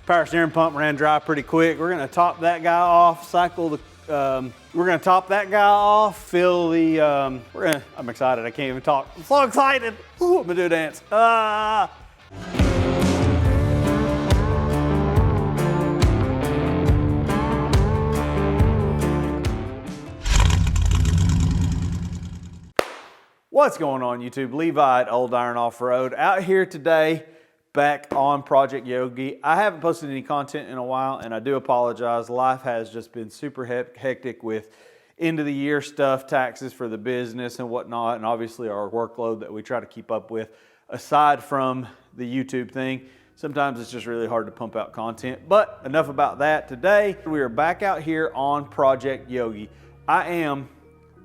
Power steering pump ran dry pretty quick. We're gonna top that guy off, cycle the, we're gonna top that guy off, fill the, I'm excited, I can't even talk. I'm so excited. Ooh, I'm gonna do a dance. What's going on YouTube? Levi at Old Iron Off-Road out here today, back on Project Yogi. I haven't posted any content in a while and I do apologize. Life has just been super hectic with end of the year stuff, taxes for the business and whatnot, and obviously our workload that we try to keep up with aside from the YouTube thing. Sometimes it's just really hard to pump out content, but enough about that. Today we are back out here on Project Yogi. I am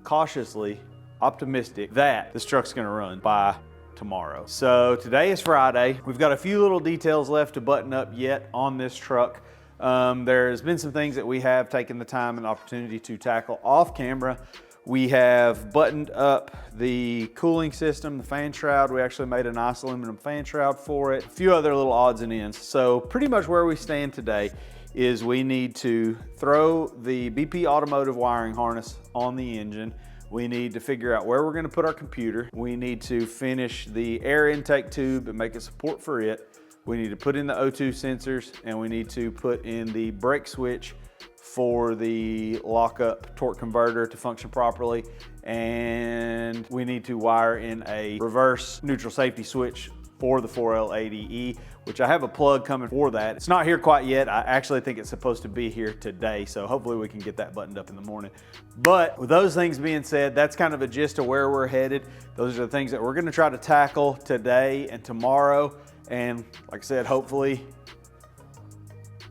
cautiously optimistic that this truck's gonna run by tomorrow. So today is Friday. We've got a few little details left to button up yet on this truck. There's been some things that we have taken the time and opportunity to tackle off camera. We have buttoned up the cooling system, the fan shroud. We actually made a nice aluminum fan shroud for it. A few other little odds and ends. So pretty much where we stand today is we need to throw the BP automotive wiring harness on the engine. We need to figure out where we're gonna put our computer. We need to finish the air intake tube and make a support for it. We need to put in the O2 sensors and we need to put in the brake switch for the lockup torque converter to function properly. And we need to wire in a reverse neutral safety switch for the 4L80E, which I have a plug coming for that. It's not here quite yet. I actually think it's supposed to be here today, so hopefully we can get that buttoned up in the morning. But with those things being said, that's kind of a gist of where we're headed. Those are the things that we're gonna try to tackle today and tomorrow. And like I said, hopefully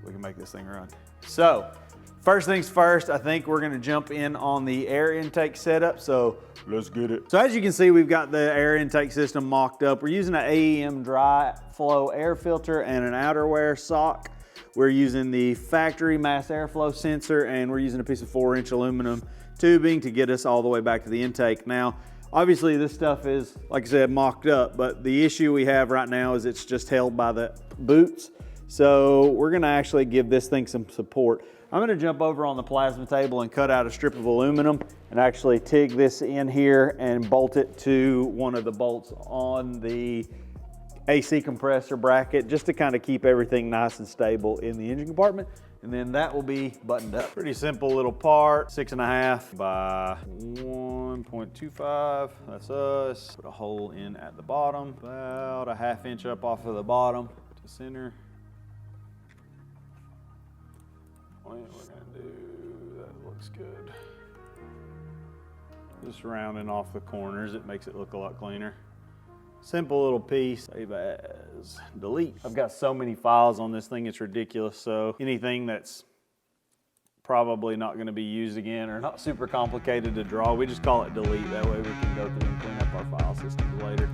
we can make this thing run. So first things first, I think we're gonna jump in on the air intake setup. So let's get it. So as you can see, we've got the air intake system mocked up. We're using an AEM dry flow air filter and an outerwear sock. We're using the factory mass airflow sensor and we're using a piece of 4-inch aluminum tubing to get us all the way back to the intake. Now, obviously this stuff is, like I said, mocked up, but the issue we have right now is it's just held by the boots. So we're gonna actually give this thing some support. I'm gonna jump over on the plasma table and cut out a strip of aluminum and actually TIG this in here and bolt it to one of the bolts on the AC compressor bracket just to kind of keep everything nice and stable in the engine compartment. And then that will be buttoned up. Pretty simple little part, 6.5 by 1.25, that's us. Put a hole in at the bottom, about a 1/2 inch up off of the bottom to center. What we're gonna do, that looks good. Just rounding off the corners, it makes it look a lot cleaner. Simple little piece, save as, delete. I've got so many files on this thing, it's ridiculous. So anything that's probably not gonna be used again or not super complicated to draw, we just call it delete. That way we can go through and clean up our file systems later.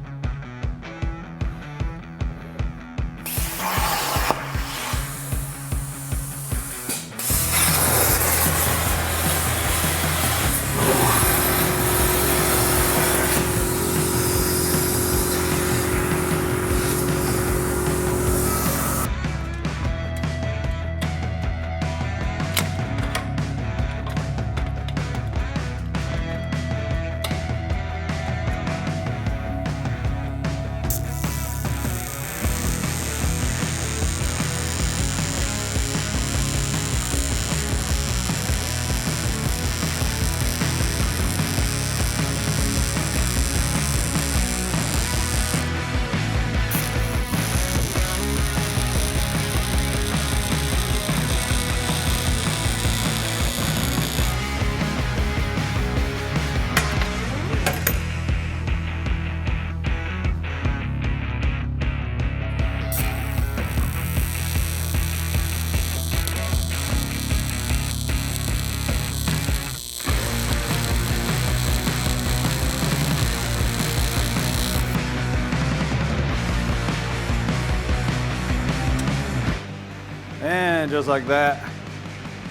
And just like that,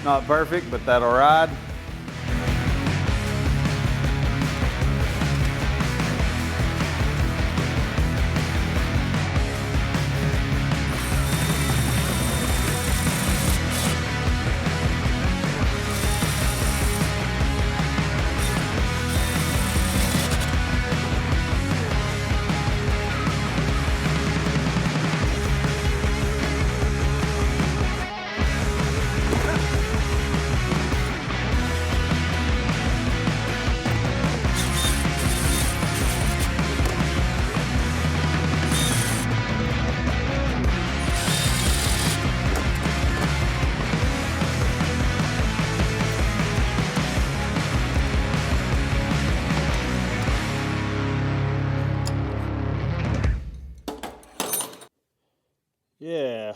not perfect, but that'll ride. Yeah,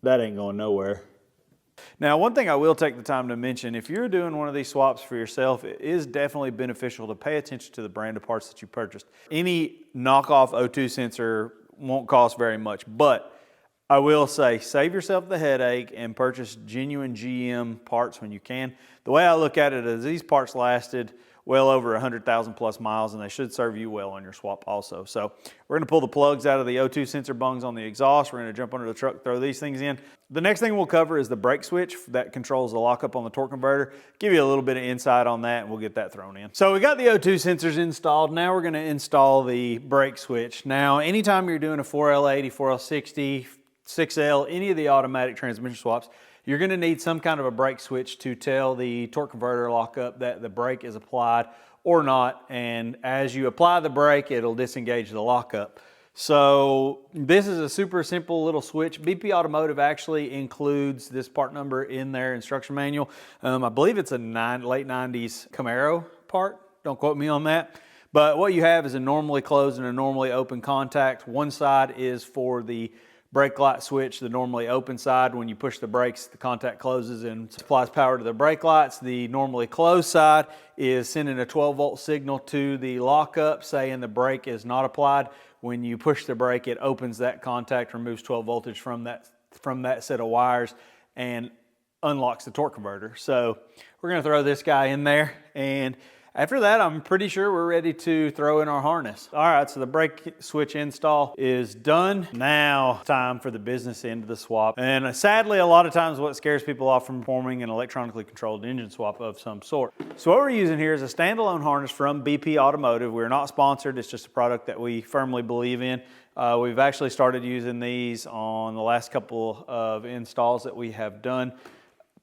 that ain't going nowhere. Now, one thing I will take the time to mention, if you're doing one of these swaps for yourself, it is definitely beneficial to pay attention to the brand of parts that you purchased. Any knockoff O2 sensor won't cost very much, but I will say, save yourself the headache and purchase genuine GM parts when you can. The way I look at it is these parts lasted well over 100,000 plus miles, and they should serve you well on your swap also. So we're gonna pull the plugs out of the O2 sensor bungs on the exhaust. We're gonna jump under the truck, throw these things in. The next thing we'll cover is the brake switch that controls the lockup on the torque converter. Give you a little bit of insight on that, and we'll get that thrown in. So we got the O2 sensors installed. Now we're gonna install the brake switch. Now, anytime you're doing a 4L80, 4L60, 6L, any of the automatic transmission swaps, you're going to need some kind of a brake switch to tell the torque converter lockup that the brake is applied or not. And as you apply the brake, it'll disengage the lockup. So this is a super simple little switch. BP Automotive actually includes this part number in their instruction manual. I believe it's a late 90s Camaro part. Don't quote me on that. But what you have is a normally closed and a normally open contact. One side is for the brake light switch, the normally open side. When you push the brakes, the contact closes and supplies power to the brake lights. The normally closed side is sending a 12-volt signal to the lockup saying the brake is not applied. When you push the brake, it opens that contact, removes 12 voltage from that set of wires, and unlocks the torque converter. So we're gonna throw this guy in there, and after that, I'm pretty sure we're ready to throw in our harness. All right, so the brake switch install is done. Now, time for the business end of the swap. And sadly, a lot of times what scares people off from performing an electronically controlled engine swap of some sort. So what we're using here is a standalone harness from BP Automotive. We're not sponsored, it's just a product that we firmly believe in. We've actually started using these on the last couple of installs that we have done.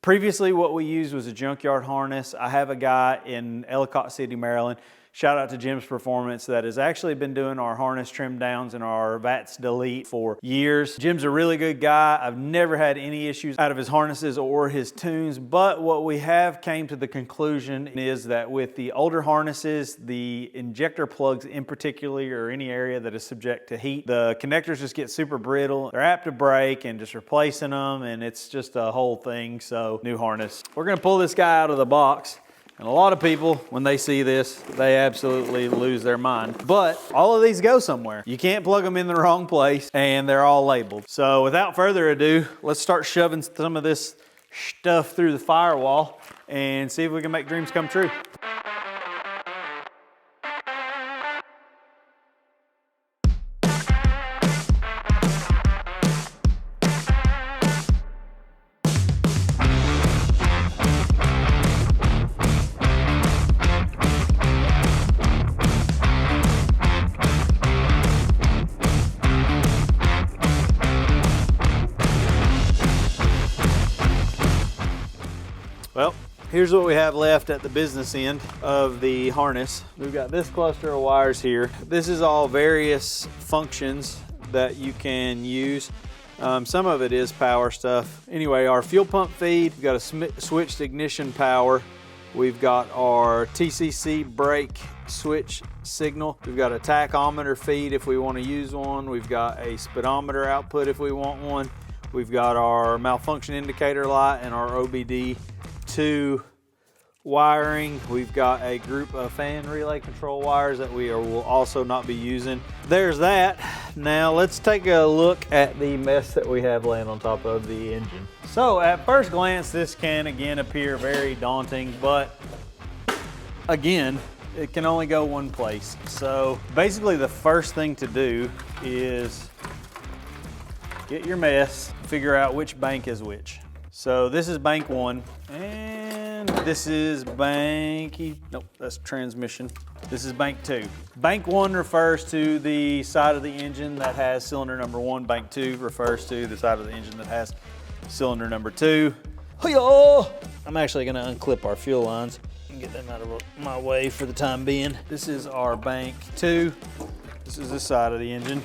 Previously, what we used was a junkyard harness. I have a guy in Ellicott City, Maryland. Shout out to Jim's Performance that has actually been doing our harness trim downs and our VATS delete for years. Jim's a really good guy. I've never had any issues out of his harnesses or his tunes, but what we have came to the conclusion is that with the older harnesses, the injector plugs in particular, or any area that is subject to heat, the connectors just get super brittle. They're apt to break, and just replacing them, and it's just a whole thing. So new harness. We're gonna pull this guy out of the box. And a lot of people, when they see this, they absolutely lose their mind. But all of these go somewhere. You can't plug them in the wrong place, and they're all labeled. So without further ado, let's start shoving some of this stuff through the firewall and see if we can make dreams come true. Well, here's what we have left at the business end of the harness. We've got this cluster of wires here. This is all various functions that you can use. Some of it is power stuff. Anyway, our fuel pump feed, we've got a switched ignition power. We've got our TCC brake switch signal. We've got a tachometer feed if we want to use one. We've got a speedometer output if we want one. We've got our malfunction indicator light and our OBD2 wiring. We've got a group of fan relay control wires that we will also not be using. There's that. Now let's take a look at the mess that we have laying on top of the engine. So at first glance, this can again appear very daunting, but again, it can only go one place. So basically the first thing to do is get your mess, figure out which bank is which. So this is bank 1, and this is bank, nope, that's transmission. This is bank 2. Bank 1 refers to the side of the engine that has cylinder number 1. Bank 2 refers to the side of the engine that has cylinder number 2. I'm actually gonna unclip our fuel lines and get them out of my way for the time being. This is our bank 2. This is the side of the engine.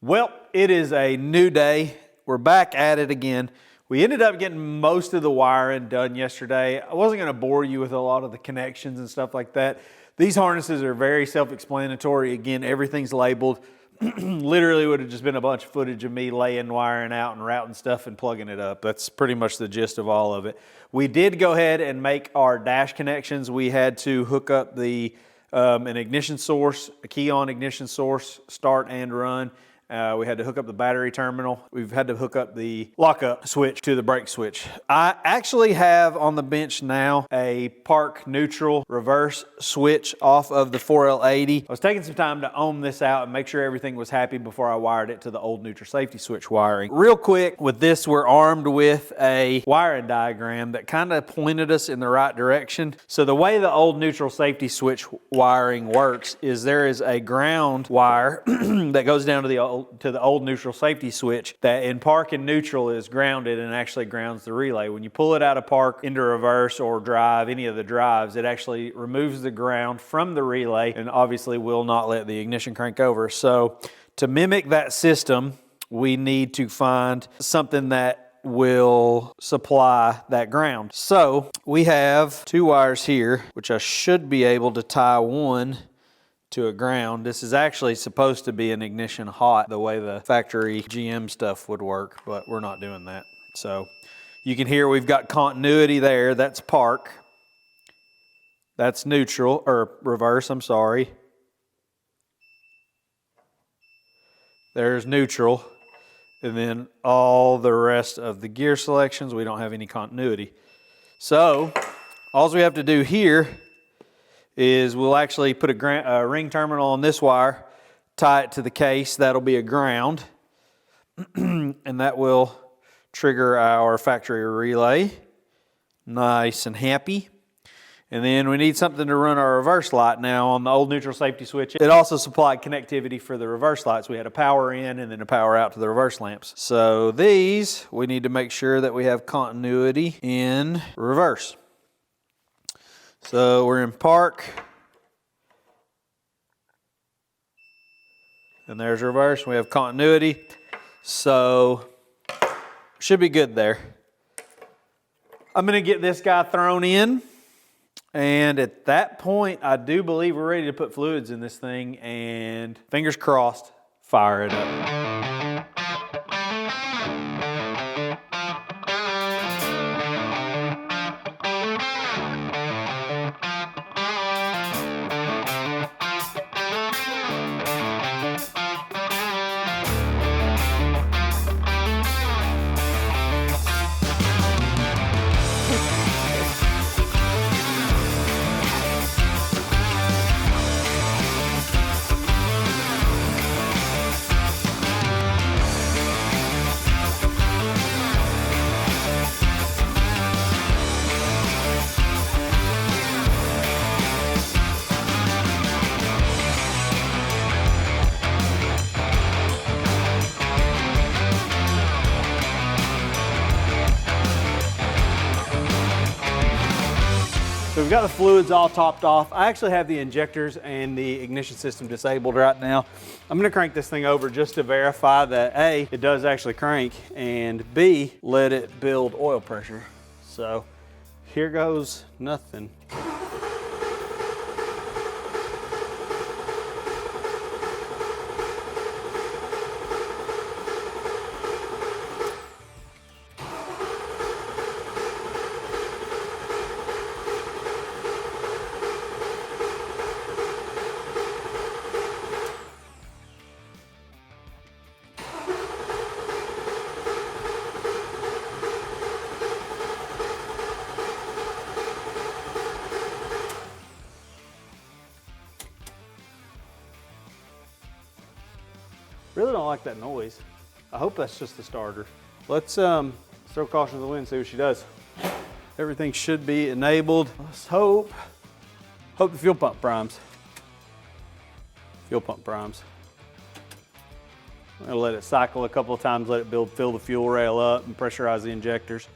Well, it is a new day. We're back at it again. We ended up getting most of the wiring done yesterday. I wasn't gonna bore you with a lot of the connections and stuff like that. These harnesses are very self-explanatory. Again, everything's labeled. Literally would have just been a bunch of footage of me laying wiring out and routing stuff and plugging it up. That's pretty much the gist of all of it. We did go ahead and make our dash connections. We had to hook up the an ignition source, a key on ignition source, start and run. We had to hook up the battery terminal. We've had to hook up the lockup switch to the brake switch. I actually have on the bench now a park neutral reverse switch off of the 4L80. I was taking some time to ohm this out and make sure everything was happy before I wired it to the old neutral safety switch wiring. Real quick, with this, we're armed with a wiring diagram that kind of pointed us in the right direction. So the way the old neutral safety switch wiring works is there is a ground wire that goes down to the old neutral safety switch that in park and neutral is grounded and actually grounds the relay. When you pull it out of park into reverse or drive, any of the drives, it actually removes the ground from the relay and obviously will not let the ignition crank over. So to mimic that system, we need to find something that will supply that ground. So we have two wires here, which I should be able to tie one to a ground. This is actually supposed to be an ignition hot, the way the factory GM stuff would work, but we're not doing that. So you can hear we've got continuity there. That's park. That's neutral, or reverse, I'm sorry. There's neutral. And then all the rest of the gear selections, we don't have any continuity. So all we have to do here is we'll actually put a ring terminal on this wire, tie it to the case. That'll be a ground, and that will trigger our factory relay. Nice and happy. And then we need something to run our reverse light. Now on the old neutral safety switch, it also supplied connectivity for the reverse lights. We had a power in and then a power out to the reverse lamps. So these, we need to make sure that we have continuity in reverse. So we're in park, and there's reverse. We have continuity, so should be good there. I'm going to get this guy thrown in, and at that point, I do believe we're ready to put fluids in this thing, and fingers crossed, fire it up. So we've got the fluids all topped off. I actually have the injectors and the ignition system disabled right now. I'm gonna crank this thing over just to verify that A, it does actually crank, and B, let it build oil pressure. So here goes nothing. Really don't like that noise. I hope that's just the starter. Let's throw caution to the wind, see what she does. Everything should be enabled. Let's hope the fuel pump primes. Fuel pump primes. I'm gonna let it cycle a couple of times, let it fill the fuel rail up and pressurize the injectors.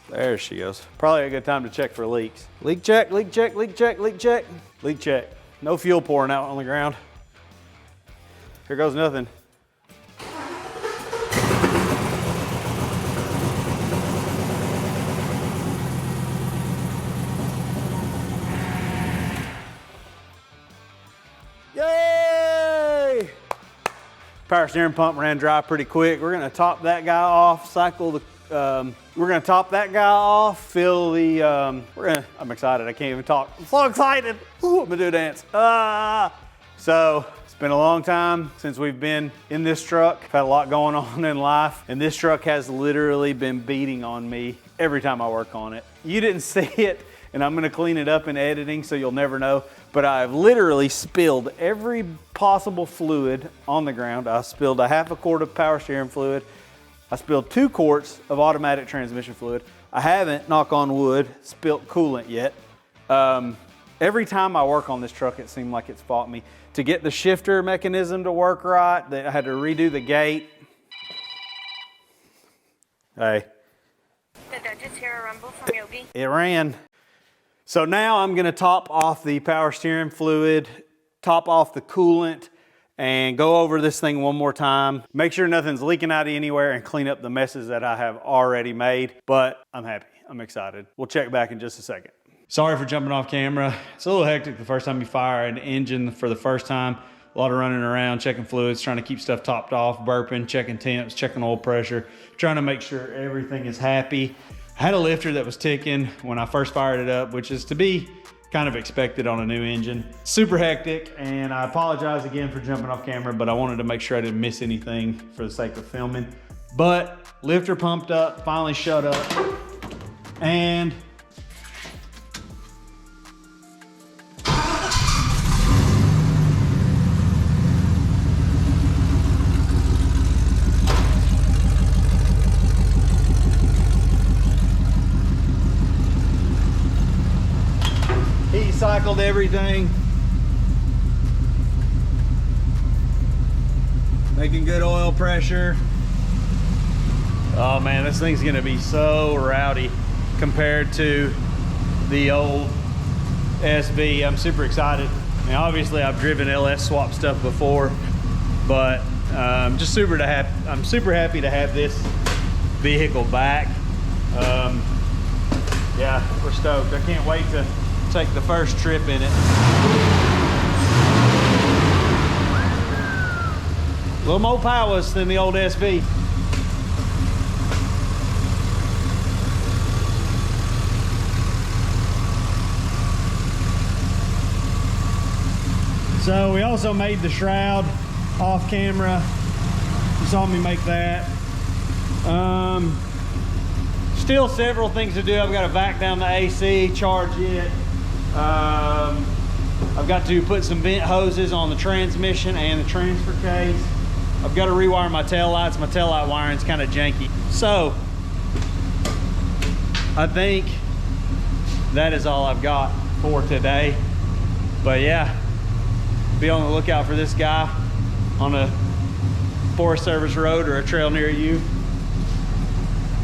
There she goes. Probably a good time to check for leaks. Leak check, leak check, leak check, leak check. Leak check. No fuel pouring out on the ground. Here goes nothing. Yay! Power steering pump ran dry pretty quick. We're gonna top that guy off, cycle the, we're gonna top that guy off, fill the, I'm excited, I can't even talk. I'm so excited. Ooh, I'm gonna do a dance. So, it's been a long time since we've been in this truck. I've had a lot going on in life, and this truck has literally been beating on me every time I work on it. You didn't see it, and I'm gonna clean it up in editing so you'll never know, but I've literally spilled every possible fluid on the ground. I spilled a half a quart of power steering fluid. I spilled 2 quarts of automatic transmission fluid. I haven't, knock on wood, spilt coolant yet. Every time I work on this truck, it seemed like it's fought me. To get the shifter mechanism to work right, I had to redo the gate. Hey. Did I just hear a rumble from Yogi? It ran. So now I'm gonna top off the power steering fluid, top off the coolant, and go over this thing one more time. Make sure nothing's leaking out of anywhere and clean up the messes that I have already made. But I'm happy, I'm excited. We'll check back in just a second. Sorry for jumping off camera. It's a little hectic the first time you fire an engine for the first time. A lot of running around, checking fluids, trying to keep stuff topped off, burping, checking temps, checking oil pressure, trying to make sure everything is happy. I had a lifter that was ticking when I first fired it up, which is to be kind of expected on a new engine. Super hectic, and I apologize again for jumping off camera, but I wanted to make sure I didn't miss anything for the sake of filming. But lifter pumped up, finally shut up, and cycled everything. Making good oil pressure. Oh man, this thing's gonna be so rowdy compared to the old SV. I'm super excited. Now obviously I've driven LS swap stuff before, but I'm super happy to have this vehicle back. Yeah, we're stoked. I can't wait to take the first trip in it. A little more powers than the old SV. So we also made the shroud off camera. You saw me make that. Still several things to do. I've got to vac down the AC, charge it. I've got to put some vent hoses on the transmission and the transfer case. I've got to rewire my tail lights. My tail light wiring's kind of janky. So I think that is all I've got for today. But yeah, be on the lookout for this guy on a Forest Service road or a trail near you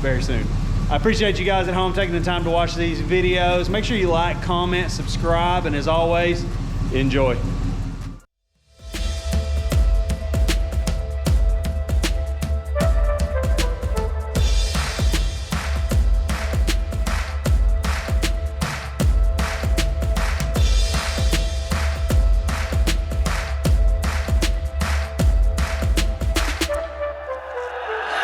very soon. I appreciate you guys at home taking the time to watch these videos. Make sure you like, comment, subscribe, and as always, enjoy.